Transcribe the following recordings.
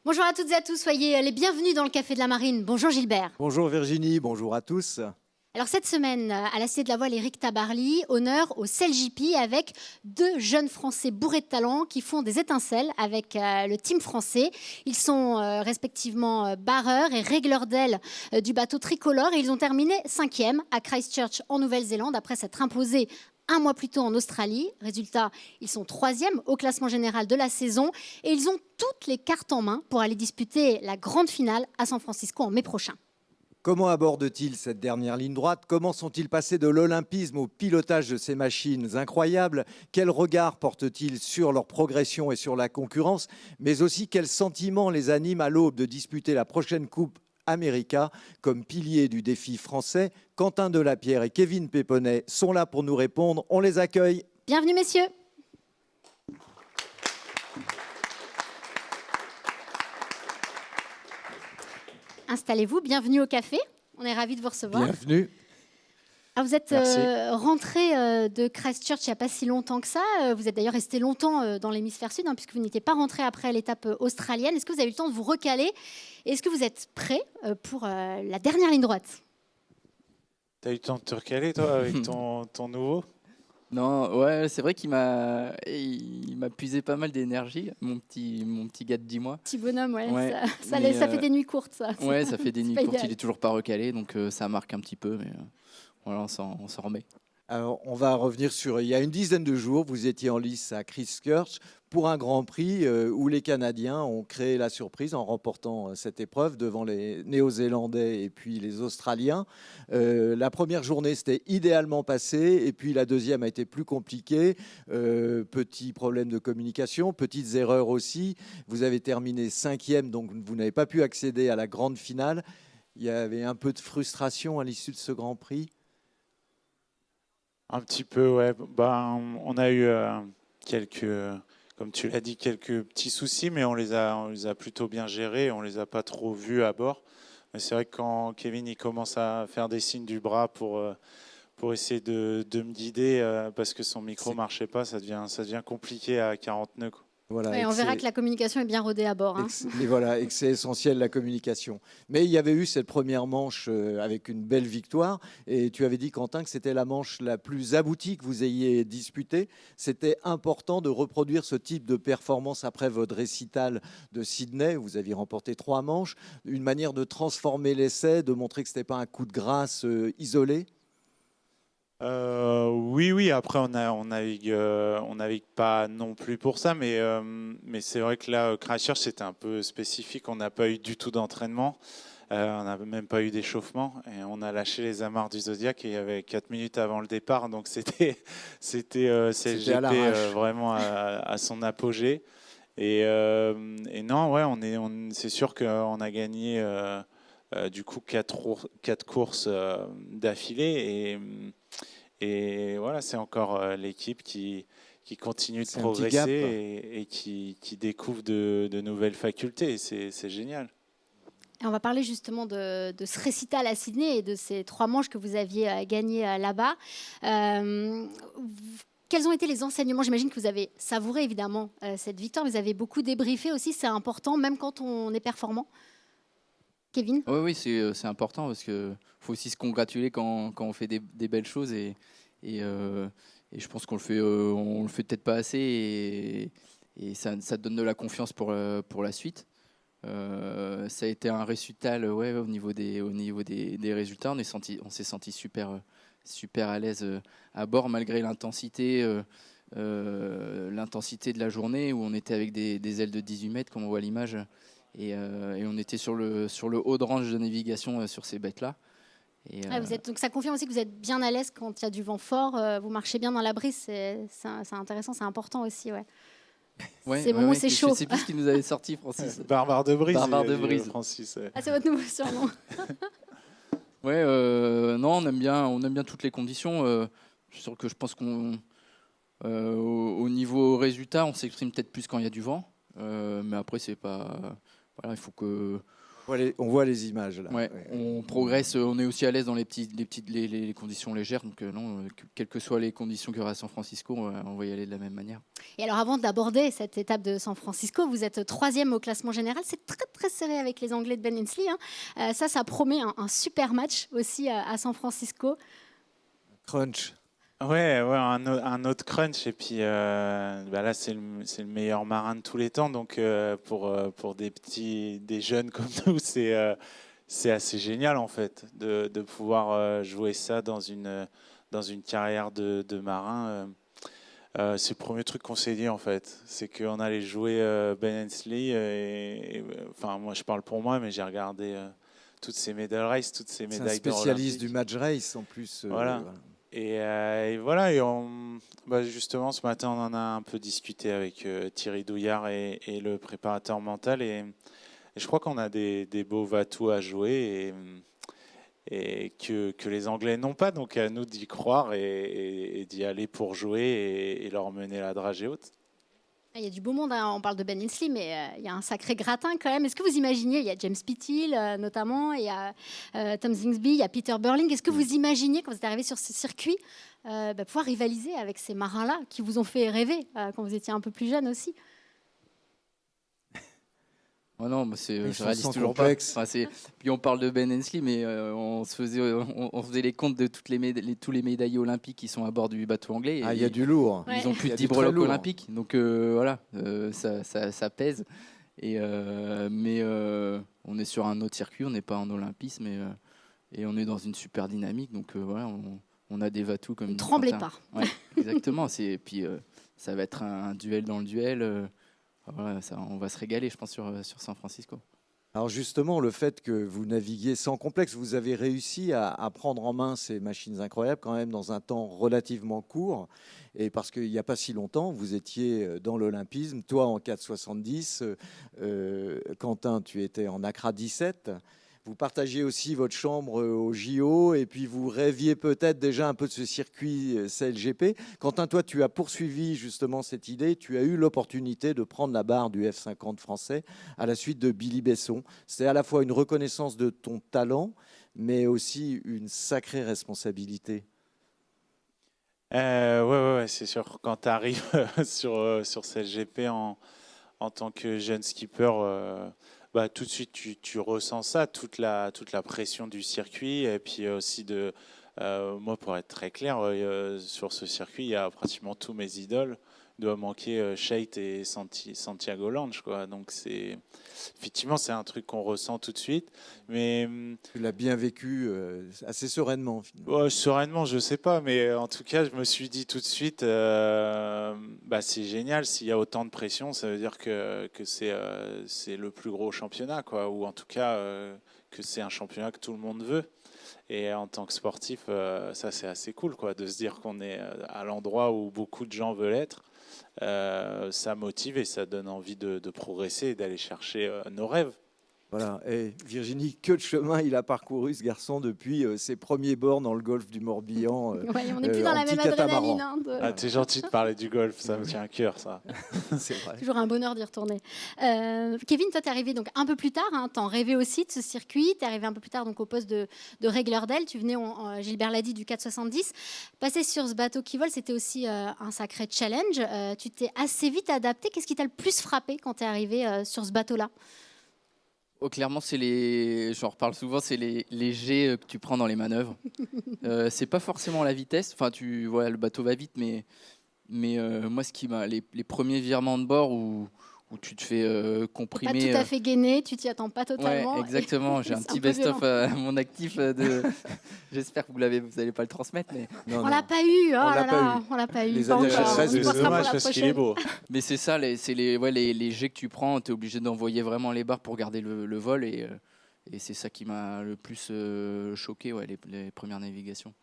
Bonjour à toutes et à tous, soyez les bienvenus dans le Café de la Marine. Bonjour Gilbert. Bonjour Virginie, bonjour à tous. Alors cette semaine, à la Cité de la Voile, Éric Tabarly, honneur au CELJP avec deux jeunes Français bourrés de talent qui font des étincelles avec le team français. Ils sont respectivement barreurs et régleurs d'ailes du bateau tricolore et ils ont terminé 5e à Christchurch en Nouvelle-Zélande après s'être imposés un mois plus tôt en Australie. Résultat, ils sont 3e au classement général de la saison et ils ont toutes les cartes en main pour aller disputer la grande finale à San Francisco en mai prochain. Comment abordent-ils cette dernière ligne droite? Comment sont-ils passés de l'olympisme au pilotage de ces machines incroyables? Quel regard portent-ils sur leur progression et sur la concurrence? Mais aussi, quels sentiments les animent à l'aube de disputer la prochaine Coupe America comme piliers du défi français? Quentin Delapierre et Kevin Péponnet sont là pour nous répondre. On les accueille. Bienvenue messieurs. Installez-vous, bienvenue au café, on est ravis de vous recevoir. Bienvenue. Alors vous êtes rentré de Christchurch il n'y a pas si longtemps que ça, vous êtes d'ailleurs resté longtemps dans l'hémisphère sud, puisque vous n'étiez pas rentré après l'étape australienne. Est-ce que vous avez eu le temps de vous recaler? Et est-ce que vous êtes prêt pour la dernière ligne droite? T'as eu le temps de te recaler toi avec ton nouveau? Non, ouais, c'est vrai qu'il m'a puisé pas mal d'énergie, mon petit gars de 10 mois. Petit bonhomme, Ouais, ça mais, fait des nuits courtes, ça. Ouais, ça fait des nuits pas courtes, idéal. il est toujours pas recalé, donc ça marque un petit peu, mais voilà, on s'en remet. Alors, on va revenir sur, il y a une dizaine de jours, vous étiez en lice à Christchurch pour un Grand Prix où les Canadiens ont créé la surprise en remportant cette épreuve devant les Néo-Zélandais et puis les Australiens. La première journée, c'était idéalement passé et puis la deuxième a été plus compliquée. Petit problème de communication, petites erreurs aussi. Vous avez terminé 5e, donc vous n'avez pas pu accéder à la grande finale. Il y avait un peu de frustration à l'issue de ce Grand Prix. Un petit peu, ouais. On a eu quelques, comme tu l'as dit, quelques petits soucis, mais on les a plutôt bien gérés. On les a pas trop vus à bord. Mais c'est vrai que quand Kevin il commence à faire des signes du bras pour essayer de me guider parce que son micro marchait pas, ça devient compliqué à 40 nœuds, quoi. Voilà, Ouais, on verra que la communication est bien rodée à bord. Et voilà, et que c'est essentiel la communication. Mais il y avait eu cette première manche avec une belle victoire. Et tu avais dit, Quentin, que c'était la manche la plus aboutie que vous ayez disputée. C'était important de reproduire ce type de performance après votre récital de Sydney. Vous aviez remporté 3 manches. Une manière de transformer l'essai, de montrer que ce n'était pas un coup de grâce isolé. Oui. Après, on navigue pas non plus pour ça, mais c'est vrai que là, Christchurch, c'était un peu spécifique. On n'a pas eu du tout d'entraînement, on n'a même pas eu d'échauffement, et on a lâché les amarres du Zodiac. Et il y avait 4 minutes avant le départ, donc c'était CLGP vraiment à son apogée. Et non, ouais, c'est sûr qu'on a gagné du coup 4 courses d'affilée. Et voilà, c'est encore l'équipe qui continue de progresser et qui découvre de nouvelles facultés. Et c'est génial. Et on va parler justement de ce récital à Sydney et de ces 3 manches que vous aviez gagnées là-bas. Quels ont été les enseignements? J'imagine que vous avez savouré évidemment cette victoire. Vous avez beaucoup débriefé aussi, c'est important, même quand on est performant. Kevin? Oui, c'est important parce qu'il faut aussi se congratuler quand on fait des belles choses et je pense qu'on le fait peut-être pas assez et ça donne de la confiance pour la suite. Ça a été un récital au niveau des résultats. On s'est senti super à l'aise à bord malgré l'intensité de la journée où on était avec des ailes de 18 mètres comme on voit à l'image. Et on était sur le haut de range de navigation sur ces bêtes-là. Donc ça confirme aussi que vous êtes bien à l'aise quand il y a du vent fort. Vous marchez bien dans la brise, c'est intéressant, c'est important aussi. C'est bon, c'est chaud. Je sais plus ce qu'il nous avait sorti, Francis. Barbare de brise. Barbare de brise. Francis. Ah, c'est votre nouveau surnom. Non, on aime bien toutes les conditions. Sûr que je pense qu'on au niveau résultat, on s'exprime peut-être plus quand il y a du vent. Mais après, c'est pas. Voilà, il faut que On voit les images là. Ouais, on progresse, on est aussi à l'aise dans les conditions légères, donc non, quelles que soient les conditions qu'il y aura à San Francisco, on va y aller de la même manière. Et alors avant d'aborder cette étape de San Francisco, vous êtes 3e au classement général. C'est très très serré avec les Anglais de Ben Hensley. Ça promet un super match aussi à San Francisco. Crunch. Ouais, un autre crunch. Et puis là, c'est le meilleur marin de tous les temps. Donc pour des jeunes comme nous, c'est assez génial en fait de pouvoir jouer ça dans une carrière de marin. C'est le premier truc qu'on s'est dit en fait, c'est qu'on allait jouer Ben Hensley. Enfin, moi je parle pour moi, mais j'ai regardé toutes ces medal races, toutes ces médailles C'est un spécialiste olympiques. du match race en plus. Voilà. Et voilà, justement ce matin on en a un peu discuté avec Thierry Douillard et le préparateur mental et je crois qu'on a des beaux vatous à jouer et que les Anglais n'ont pas, donc à nous d'y croire et d'y aller pour jouer et leur mener la dragée haute. Il y a du beau monde, hein. On parle de Ben Hensley, mais il y a un sacré gratin quand même. Est-ce que vous imaginez, il y a James Pithill notamment, il y a Tom Zingsby, il y a Peter Burling. Est-ce que vous imaginiez, quand vous êtes arrivé sur ce circuit, pouvoir rivaliser avec ces marins-là qui vous ont fait rêver quand vous étiez un peu plus jeune aussi? Oh non, je réalise toujours complexe. pas. Enfin, puis on parle de Ben Hensley, mais on faisait les comptes de tous les médaillés olympiques qui sont à bord du bateau anglais. Il y a du lourd. Ils ont plus Il y de a 10 du très breloques lourd. olympiques. Donc voilà, ça pèse. Et, mais on est sur un autre circuit, on n'est pas en olympisme et on est dans une super dynamique. Donc voilà, on a des vatous comme... Ne tremblez pas. Ouais, exactement. Puis ça va être un duel dans le duel. Voilà, on va se régaler, je pense, sur San Francisco. Alors justement, le fait que vous naviguiez sans complexe, vous avez réussi à prendre en main ces machines incroyables quand même dans un temps relativement court. Et parce qu'il n'y a pas si longtemps, vous étiez dans l'olympisme, toi en 4,70, Quentin, tu étais en Accra 17. Vous partagiez aussi votre chambre au JO et puis vous rêviez peut-être déjà un peu de ce circuit CLGP. Quentin, toi, tu as poursuivi justement cette idée. Tu as eu l'opportunité de prendre la barre du F50 français à la suite de Billy Besson. C'est à la fois une reconnaissance de ton talent, mais aussi une sacrée responsabilité. Ouais, c'est sûr. Quand tu arrives sur CLGP en tant que jeune skipper, tout de suite tu ressens ça, toute la pression du circuit et puis aussi moi pour être très clair, sur ce circuit il y a pratiquement tous mes idoles. Il doit manquer Shate et Santiago Lange, quoi. Donc effectivement c'est un truc qu'on ressent tout de suite, mais tu l'as bien vécu assez sereinement finalement. Sereinement je sais pas, mais en tout cas je me suis dit tout de suite c'est génial, s'il y a autant de pression ça veut dire que c'est le plus gros championnat, quoi, ou en tout cas que c'est un championnat que tout le monde veut. Et en tant que sportif, ça c'est assez cool, quoi, de se dire qu'on est à l'endroit où beaucoup de gens veulent être. Ça motive et ça donne envie de progresser et d'aller chercher nos rêves. Voilà. Et Virginie, que de chemin il a parcouru ce garçon depuis ses premiers bords dans le golfe du Morbihan. On n'est plus dans la même adrénaline. T'es gentil de parler du golf, ça me tient à cœur, ça. C'est vrai. Toujours un bonheur d'y retourner. Kevin, toi, tu es arrivé donc un peu plus tard. Tu en rêvais aussi de ce circuit. Tu es arrivé un peu plus tard donc, au poste de régler d'aile. Tu venais, Gilbert l'a dit, du 4,70. Passer sur ce bateau qui vole, c'était aussi un sacré challenge. Tu t'es assez vite adapté. Qu'est-ce qui t'a le plus frappé quand tu es arrivé sur ce bateau-là ? Clairement, j'en reparle souvent, c'est les jets que tu prends dans les manœuvres. C'est pas forcément la vitesse. Enfin, le bateau va vite, mais moi, les premiers virements de bord où tu te fais comprimer. Pas tout à fait gainé, tu t'y attends pas totalement. Ouais, exactement. J'ai un petit best-of à mon actif. J'espère que vous n'allez pas le transmettre. Mais... On l'a pas eu. On l'a pas eu. Les anniversaires, c'est dommage parce qu'il est beau. Mais c'est ça, c'est les jets que tu prends. Tu es obligé d'envoyer vraiment les barres pour garder le vol. Et c'est ça qui m'a le plus choqué, les premières navigations.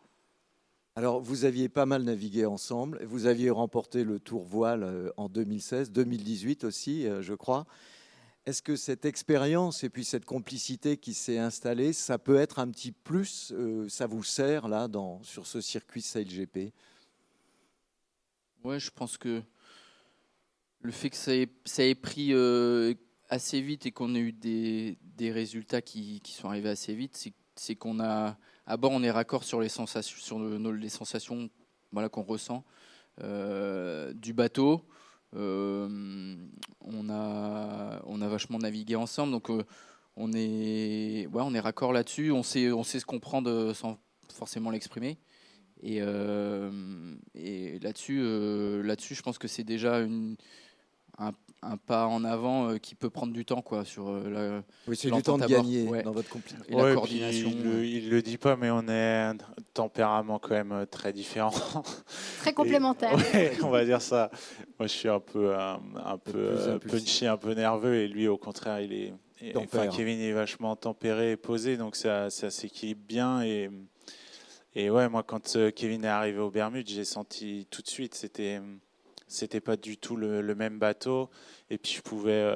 Alors, vous aviez pas mal navigué ensemble. Vous aviez remporté le Tour Voile en 2016, 2018 aussi, je crois. Est-ce que cette expérience et puis cette complicité qui s'est installée, ça peut être un petit plus, ça vous sert là sur ce circuit CLGP ? Ouais, je pense que le fait que ça ait pris assez vite et qu'on a eu des résultats qui sont arrivés assez vite, c'est qu'on a à bord on est raccord sur les sensations, les sensations voilà, qu'on ressent du bateau. On a vachement navigué ensemble, donc on est raccord là-dessus. On sait se comprendre sans forcément l'exprimer. Et là-dessus, je pense que c'est déjà un pas en avant qui peut prendre du temps, quoi, sur Oui, c'est du l'entente temps de à bord. gagner Ouais. dans votre compétition. Et la Ouais, coordination. puis il le dit pas, mais on est un tempérament quand même très différent. Très complémentaire. Ouais, on va dire ça. Moi, je suis un peu Plus impulsif. punchy, un peu nerveux, et lui, au contraire, Tempère. Kevin est vachement tempéré et posé, donc ça s'équilibre bien. Et ouais, moi, quand Kevin est arrivé aux Bermudes, j'ai senti tout de suite, c'était pas du tout le même bateau. Et puis je pouvais,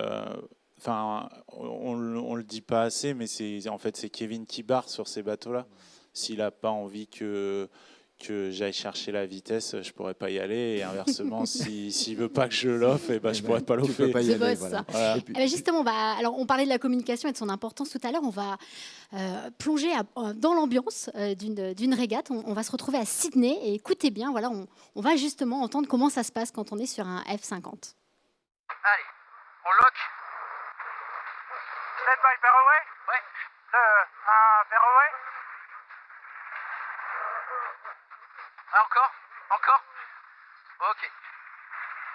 enfin, on le dit pas assez, mais en fait c'est Kevin qui barre sur ces bateaux-là. S'il a pas envie que j'aille chercher la vitesse, je pourrais pas y aller. Et inversement, s'il veut pas que je l'offre, et ben je pourrais pas Tu peux l'offrir. pas y C'est aller, beau, voilà. ça. Voilà. Et puis- Eh ben justement, alors on parlait de la communication et de son importance tout à l'heure. On va plonger dans l'ambiance d'une régate. On va se retrouver à Sydney et écoutez bien, voilà, on va justement entendre comment ça se passe quand on est sur un F50. Allez, on lock. Stand by, fairway. Ouais. 2, 1, fairway. Ah, encore. Ok.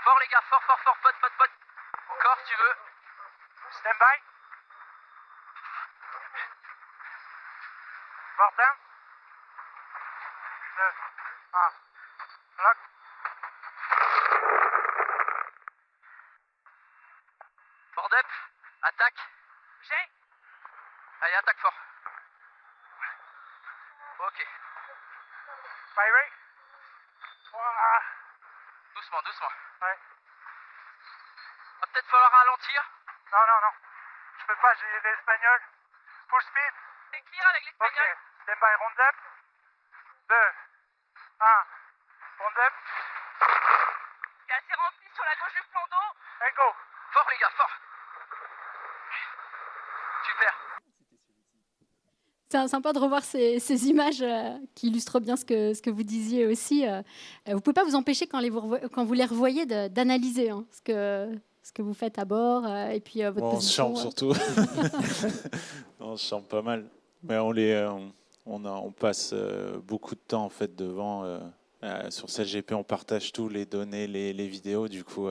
Fort les gars, fort, pot. Encore si tu veux. Stand by. Martin. 2, 1, lock. Board up, attaque. J'ai. Allez, attaque fort. Ok. Fire. Doucement. Ouais. Va peut-être falloir ralentir. Non. Je peux pas, j'ai l'espagnol. Full speed. C'est clear avec l'espagnol. Ok. Stand by, round up. 2, 1. Round up. C'est assez rempli sur la gauche du plan d'eau. Et go. Fort les gars, fort. Super. C'est sympa de revoir ces images qui illustrent bien ce que vous disiez aussi. Vous ne pouvez pas vous empêcher quand vous les revoyez d'analyser ce que vous faites à bord et puis votre On se position. chambre surtout. On se chambre pas mal. Mais on passe beaucoup de temps en fait devant. Sur CLGP, on partage tout, les données, les vidéos. Du coup,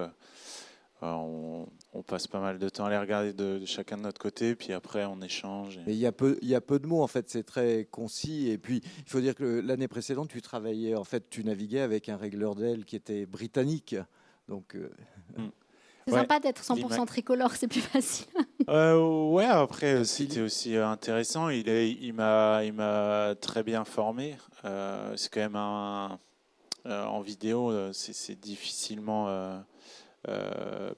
on passe pas mal de temps à les regarder de chacun de notre côté. Puis après, on échange. Mais il y a peu de mots, en fait, c'est très concis. Et puis, il faut dire que l'année précédente, tu naviguais avec un régleur d'aile qui était britannique. Donc, C'est Ouais. sympa d'être 100% tricolore, c'est plus facile. Ouais, après, c'était aussi intéressant. Il m'a très bien formé. C'est quand même en vidéo, c'est difficilement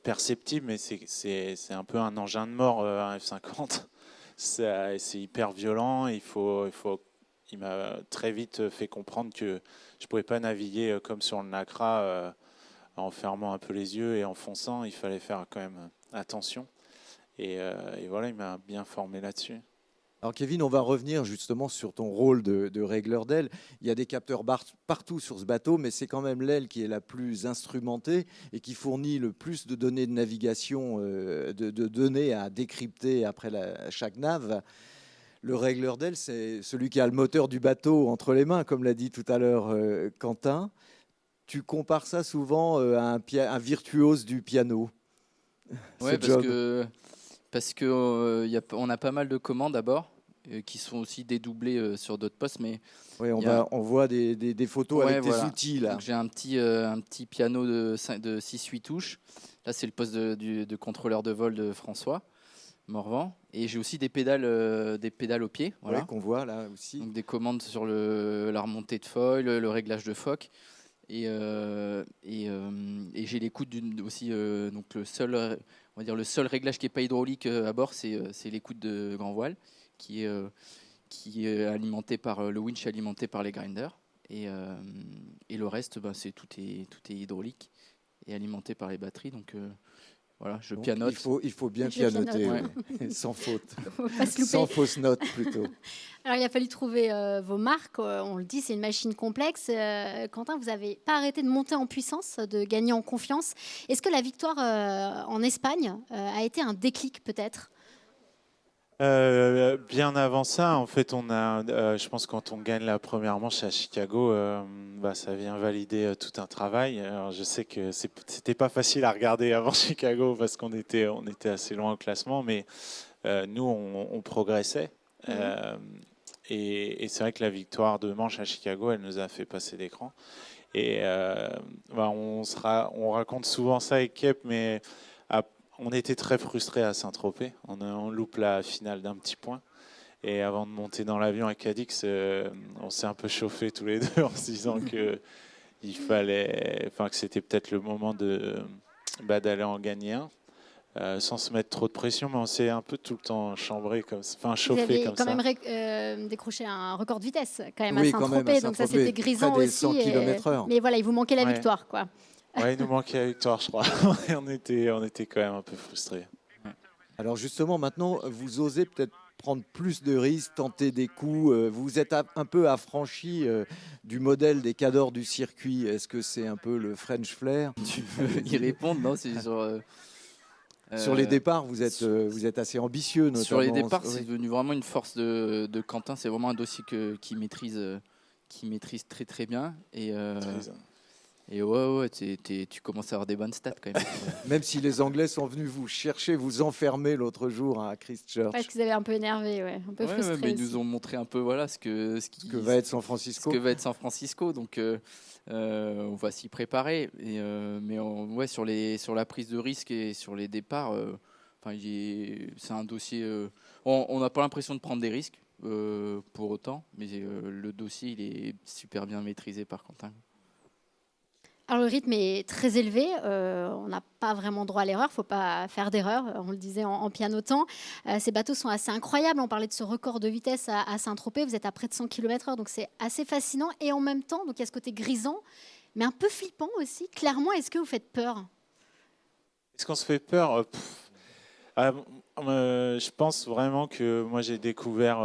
perceptible, mais c'est un peu un engin de mort, un F50. C'est hyper violent. Il m'a très vite fait comprendre que je pouvais pas naviguer comme sur le Nacra en fermant un peu les yeux et en fonçant. Il fallait faire quand même attention. Et voilà, il m'a bien formé là-dessus. alors Kevin, on va revenir justement sur ton rôle de régleur d'aile. Il y a des capteurs partout sur ce bateau, mais c'est quand même l'aile qui est la plus instrumentée et qui fournit le plus de données de navigation, de données à décrypter après chaque nave. Le régleur d'aile, c'est celui qui a le moteur du bateau entre les mains, comme l'a dit tout à l'heure Quentin. Tu compares ça souvent à un virtuose du piano. Ouais, ce job. parce que on a pas mal de commandes à bord qui sont aussi dédoublées sur d'autres postes, mais Oui, il y a- on voit des photos Ouais, avec voilà. tes outils là. Donc, j'ai un petit piano de 6-8 touches. Là, c'est le poste de contrôleur de vol de François Morvan. Et j'ai aussi des pédales au pied. Voilà. Ouais, qu'on voit là aussi. Donc des commandes sur la remontée de foil, le réglage de foc. Et j'ai l'écoute aussi. Donc on va dire le seul réglage qui n'est pas hydraulique à bord, c'est l'écoute de grand voile qui est alimenté par le winch est alimenté par les grinders. Et le reste, tout est hydraulique et alimenté par les batteries. Donc Voilà, je Donc, pianote. il faut bien Je pianoter, pianote. ouais. Sans faute, Faut pas se louper. sans fausse note plutôt. Alors, il a fallu trouver vos marques. On le dit, c'est une machine complexe. Quentin, vous n'avez pas arrêté de monter en puissance, de gagner en confiance. Est-ce que la victoire en Espagne a été un déclic peut-être? Bien avant ça, en fait, je pense que quand on gagne la première manche à Chicago, ça vient valider tout un travail. Alors, je sais que c'était pas facile à regarder avant Chicago parce qu'on était assez loin au classement, mais nous, on progressait. Euh, et c'est vrai que la victoire de manche à Chicago, elle nous a fait passer d'écran. Et on raconte souvent ça avec Kep, mais on était très frustrés à Saint-Tropez. On loupe la finale d'un petit point. Et avant de monter dans l'avion à Cadix, on s'est un peu chauffé tous les deux en se disant que c'était peut-être le moment d'aller en gagner un. Sans se mettre trop de pression, mais on s'est un peu tout le temps chambré Vous chauffé avez comme quand ça. même décroché un record de vitesse quand même Oui, à quand même, à Saint-Tropez, donc ça Saint-Tropez, c'était grisant près des aussi. 100 km/h. Mais voilà, il vous manquait la Ouais. victoire, quoi. Ouais, il nous manquait la victoire, je crois. on était quand même un peu frustrés. Alors justement, maintenant, vous osez peut-être prendre plus de risques, tenter des coups. Vous êtes un peu affranchi du modèle des cadors du circuit. Est-ce que c'est un peu le French flair? Tu peux y répondre, non? C'est Sur les départs, vous êtes assez ambitieux, notamment. sur les départs, Oui. c'est devenu vraiment une force de Quentin. C'est vraiment un dossier qu'il maîtrise très très bien. Et ouais, tu commences à avoir des bonnes stats quand même. Même si les Anglais sont venus vous chercher, vous enfermer l'autre jour à Christchurch, Parce qu'ils avaient un peu énervé, un peu frustré. mais ils aussi. nous ont montré un peu voilà ce que va être San Francisco. ce que va être San Francisco. Donc on va s'y préparer. Mais sur la prise de risque et sur les départs, c'est un dossier. On n'a pas l'impression de prendre des risques pour autant, mais le dossier il est super bien maîtrisé par Quentin. Alors le rythme est très élevé, on n'a pas vraiment droit à l'erreur, il ne faut pas faire d'erreur, on le disait en pianotant. Ces bateaux sont assez incroyables, on parlait de ce record de vitesse à Saint-Tropez, vous êtes à près de 100 km/h, donc c'est assez fascinant. Et en même temps, donc il y a ce côté grisant, mais un peu flippant aussi. Clairement, est-ce que vous faites peur? Est-ce qu'on se fait peur? Je pense vraiment que moi j'ai découvert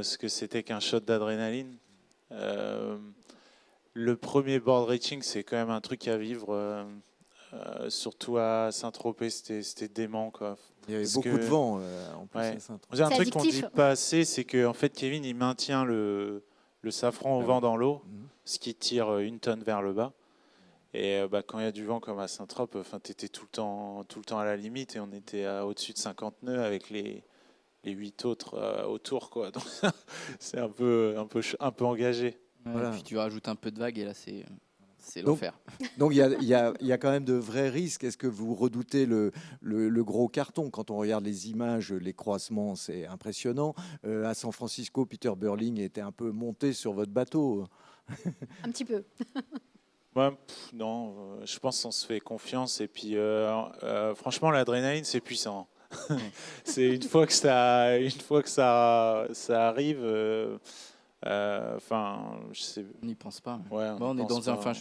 ce que c'était qu'un shot d'adrénaline. Le premier board racing, c'est quand même un truc à vivre, surtout à Saint-Tropez, c'était dément, quoi. Il y avait Parce beaucoup que- de vent en plus Ouais. à Saint-Tropez. C'est un C'est truc qu'on addictif. dit pas assez, c'est que en fait Kevin il maintient le safran au vent dans l'eau, ce qui tire 1 tonne vers le bas. Et quand il y a du vent comme à Saint-Tropez, tu étais tout le temps à la limite et on était au-dessus de 50 nœuds avec les 8 autres autour, quoi. Donc c'est un peu engagé. Voilà. Et puis tu rajoutes un peu de vague et là c'est Donc, l'enfer. Donc il y a quand même de vrais risques. Est-ce que vous redoutez le gros carton? Quand on regarde les images, les croisements, c'est impressionnant. À San Francisco, Peter Burling était un peu monté sur votre bateau. Un petit peu. Ouais, non, je pense qu'on se fait confiance et puis franchement l'adrénaline c'est puissant. C'est une fois que ça arrive, je sais. On n'y pense pas. Ouais, Bon, on est dans un. pas.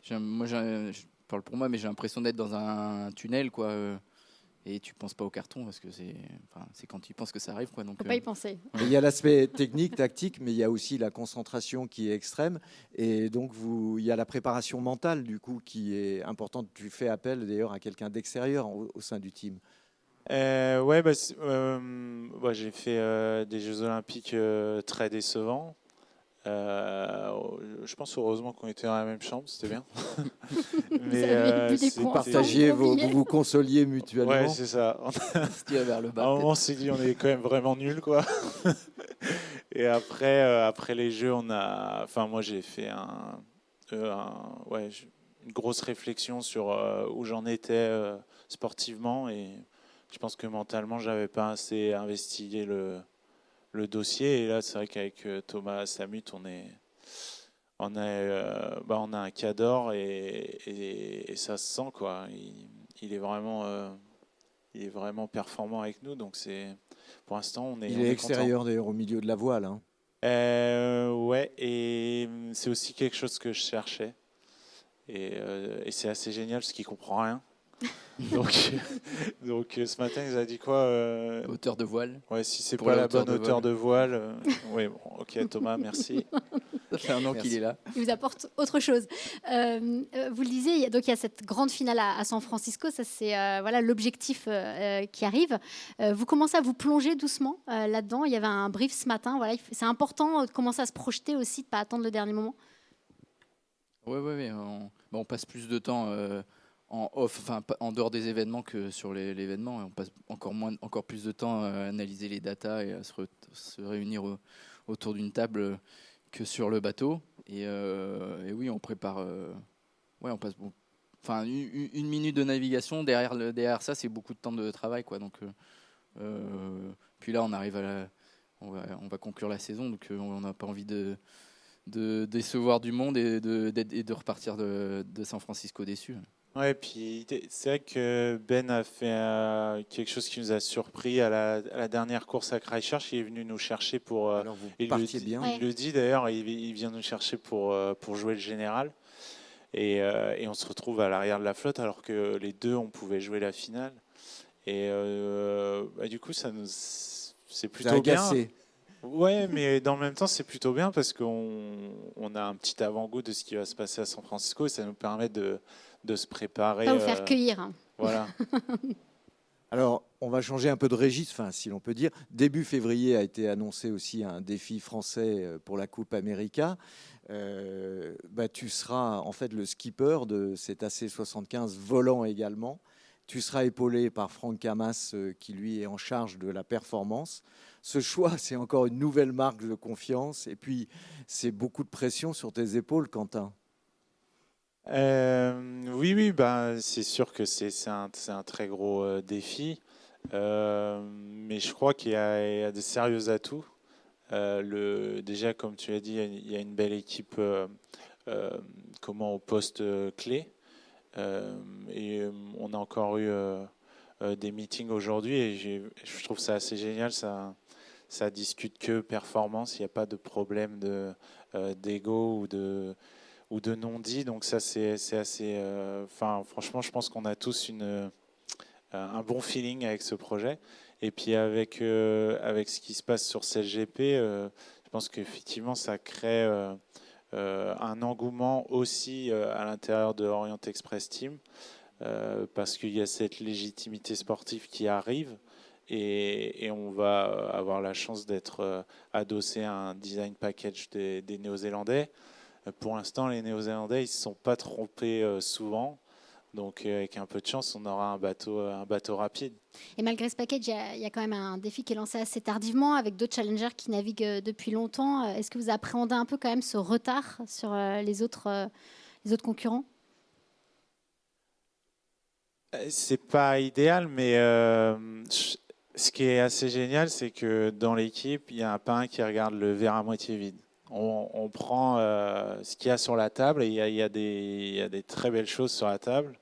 Je parle pour moi, mais j'ai l'impression d'être dans un tunnel, quoi. Et tu penses pas au carton parce que c'est quand tu penses que ça arrive, quoi. Donc Faut pas y penser. Et il y a l'aspect technique, tactique, mais il y a aussi la concentration qui est extrême. Et donc, il y a la préparation mentale, du coup, qui est importante. Tu fais appel, d'ailleurs, à quelqu'un d'extérieur au sein du team. J'ai fait des Jeux Olympiques très décevants. Je pense heureusement qu'on était dans la même chambre, c'était bien. avez bu des coups Partagiez, ensemble, vous vous consoliez mutuellement. Ouais, c'est ça. se tire vers le À bas. un moment, on s'est dit on est quand même vraiment nuls, quoi. Et après les Jeux, moi j'ai fait une grosse réflexion sur où j'en étais sportivement et je pense que mentalement j'avais pas assez investigué le dossier. Et là, c'est vrai qu'avec Thomas Samut, on a un cador et ça se sent, quoi. Il est vraiment performant avec nous, donc pour l'instant Il est extérieur d'ailleurs au milieu de la voile. Hein. Ouais, et c'est aussi quelque chose que je cherchais. Et c'est assez génial parce qu'il comprend rien. Donc, donc ce matin, il nous a dit quoi Hauteur de voile. Ouais, si c'est Pour pas la la hauteur bonne de hauteur de voile. Oui, bon, ok, Thomas, merci. Ça fait 1 an qu'il est là. Il vous apporte autre chose. Vous le disiez, il y a cette grande finale à San Francisco. Ça, c'est voilà l'objectif qui arrive. Vous commencez à vous plonger doucement là-dedans. Il y avait un brief ce matin. Voilà, c'est important de commencer à se projeter aussi, de ne pas attendre le dernier moment. Ouais. On passe plus de temps en off, enfin en dehors des événements que sur l'événement. Et on passe encore plus de temps à analyser les datas et à se réunir autour d'une table que sur le bateau. Et oui, on prépare. On passe enfin une minute de navigation derrière ça, c'est beaucoup de temps de travail, quoi. Donc puis là, on arrive on va conclure la saison, donc on n'a pas envie de décevoir du monde et de repartir de San Francisco déçu. Ouais, puis c'est vrai que Ben a fait quelque chose qui nous a surpris à la dernière course à Christchurch. Il est venu nous chercher pour. Alors vous Il partiez bien. Il le dit d'ailleurs, il vient nous chercher pour jouer le général. Et on se retrouve à l'arrière de la flotte alors que les deux, on pouvait jouer la finale. Et du coup, c'est plutôt bien. Ouais, mais dans le même temps, c'est plutôt bien parce qu'on a un petit avant-goût de ce qui va se passer à San Francisco et ça nous permet de se préparer. Pas vous faire cueillir. Hein. Voilà. Alors, on va changer un peu de registre, enfin, si l'on peut dire. Début février a été annoncé aussi un défi français pour la Coupe América. Tu seras en fait le skipper de cet AC75 volant également. Tu seras épaulé par Franck Camas qui lui est en charge de la performance. Ce choix, c'est encore une nouvelle marque de confiance et puis c'est beaucoup de pression sur tes épaules, Quentin. Oui, c'est sûr que c'est un très gros défi, mais je crois qu'il y a de sérieux atouts. Déjà, comme tu as dit, il y a une belle équipe au poste clé. Et on a encore eu des meetings aujourd'hui et je trouve ça assez génial. Ça discute que performance. Il n'y a pas de problème d'ego ou de non-dit. Donc ça, c'est assez. Franchement, je pense qu'on a tous un bon feeling avec ce projet. Et puis avec ce qui se passe sur CLGP, je pense qu'effectivement, ça crée un engouement aussi à l'intérieur de Orient Express Team parce qu'il y a cette légitimité sportive qui arrive et on va avoir la chance d'être adossé à un design package des Néo-Zélandais. Pour l'instant, les Néo-Zélandais, ils ne se sont pas trompés souvent. Donc, avec un peu de chance, on aura un bateau rapide. Et malgré ce package, il y a quand même un défi qui est lancé assez tardivement avec d'autres challengers qui naviguent depuis longtemps. Est-ce que vous appréhendez un peu quand même ce retard sur les autres concurrents ? C'est pas idéal, mais ce qui est assez génial, c'est que dans l'équipe, il n'y a pas un qui regarde le verre à moitié vide. On prend ce qu'il y a sur la table et il y a des très belles choses sur la table.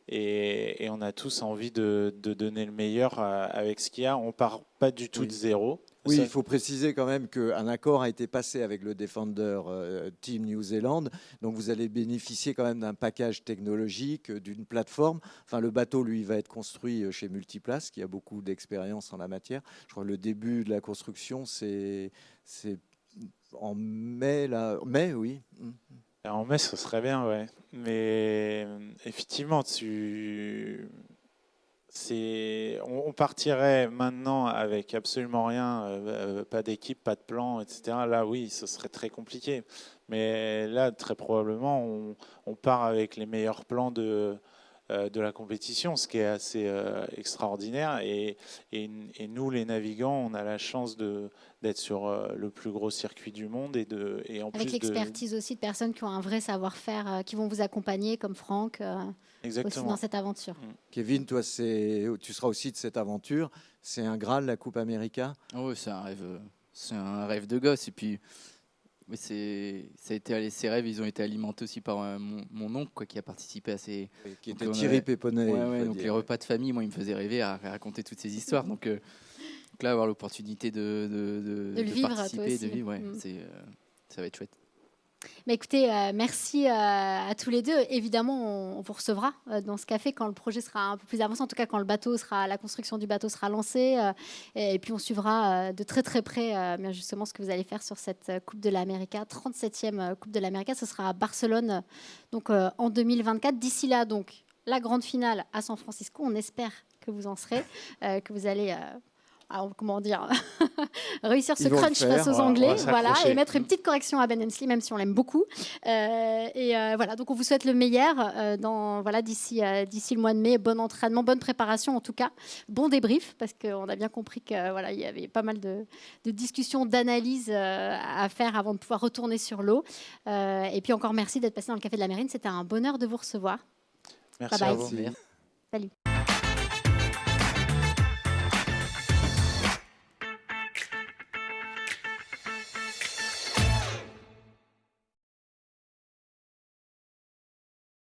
Et on a tous envie de donner le meilleur avec ce qu'il y a. On part pas du tout de zéro. Oui, il faut préciser quand même qu'un accord a été passé avec le Defender Team New Zealand. Donc vous allez bénéficier quand même d'un package technologique, d'une plateforme. Enfin, le bateau, lui, va être construit chez Multiplace, qui a beaucoup d'expérience en la matière. Je crois que le début de la construction, c'est en mai, là. Mai, oui. En mai, ce serait bien, ouais. Mais effectivement, on partirait maintenant avec absolument rien, pas d'équipe, pas de plan, etc. Là, oui, ce serait très compliqué. Mais là, très probablement, on part avec les meilleurs plans de la compétition, ce qui est assez extraordinaire. Et nous, les navigants, on a la chance d'être sur le plus gros circuit du monde et en avec plus l'expertise aussi de personnes qui ont un vrai savoir-faire, qui vont vous accompagner, comme Franck, aussi dans cette aventure. Kevin, toi, tu seras aussi de cette aventure. C'est un Graal, la Coupe América. Oh, c'est un rêve de gosse. Et puis, ces rêves, ils ont été alimentés aussi par mon oncle, quoi, qui a participé à ces. Qui était Thierry Péponnet. Donc les repas de famille, moi, il me faisait rêver à raconter toutes ces histoires. Donc là, avoir l'opportunité de vivre, participer, de vivre, Mm. ça va être chouette. Mais écoutez, merci à tous les deux. Évidemment, on vous recevra dans ce café quand le projet sera un peu plus avancé, en tout cas quand la construction du bateau sera lancée. Et puis on suivra de très très près bien justement ce que vous allez faire sur cette Coupe de l'América, 37e Coupe de l'América. Ce sera à Barcelone donc, en 2024. D'ici là, donc, la grande finale à San Francisco. On espère que vous en serez, que vous allez... comment dire, réussir ce Ils vont le crunch faire, face aux on va Anglais, voilà, s'accrocher. et mettre une petite correction à Ben Hemsley, même si on l'aime beaucoup. Voilà, donc on vous souhaite le meilleur d'ici le mois de mai. Bon entraînement, bonne préparation en tout cas, bon débrief, parce qu'on a bien compris que voilà, il y avait pas mal de discussions, d'analyses à faire avant de pouvoir retourner sur l'eau. Et puis encore merci d'être passé dans le Café de la Marine. C'était un bonheur de vous recevoir. Merci Bye à bye. vous. Salut.